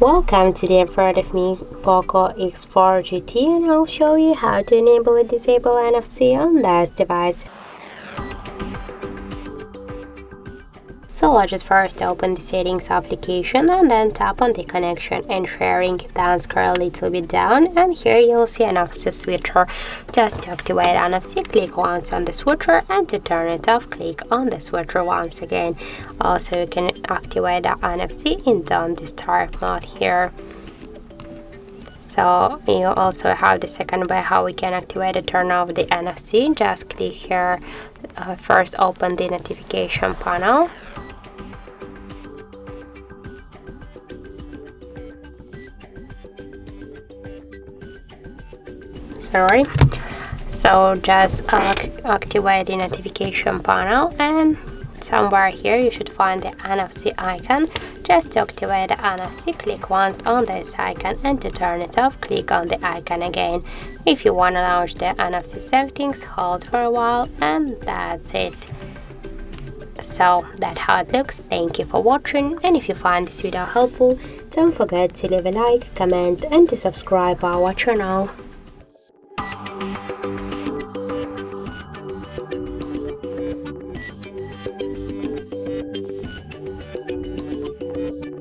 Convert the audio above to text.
Welcome, today in front of me Poco X4 GT, and I'll show you how to enable and disable NFC on this device. So let's just first open the settings application and then tap on the connection and sharing, then scroll a little bit down, and here you'll see an NFC switcher. Just to activate NFC, click once on the switcher, and to turn it off, click on the switcher once again. Also, you can activate the NFC in Don't Disturb mode here. So you also have the second way how we can activate and turn off the NFC. Just click here, first open the notification panel. So just activate the notification panel, and somewhere here you should find the NFC icon. Just to activate the NFC, click once on this icon, and to turn it off, click on the icon again. If you want to launch the NFC settings, hold for a while, and that's it. So that's how it looks. Thank you for watching, and if you find this video helpful, don't forget to leave a like, comment, and to subscribe our channel.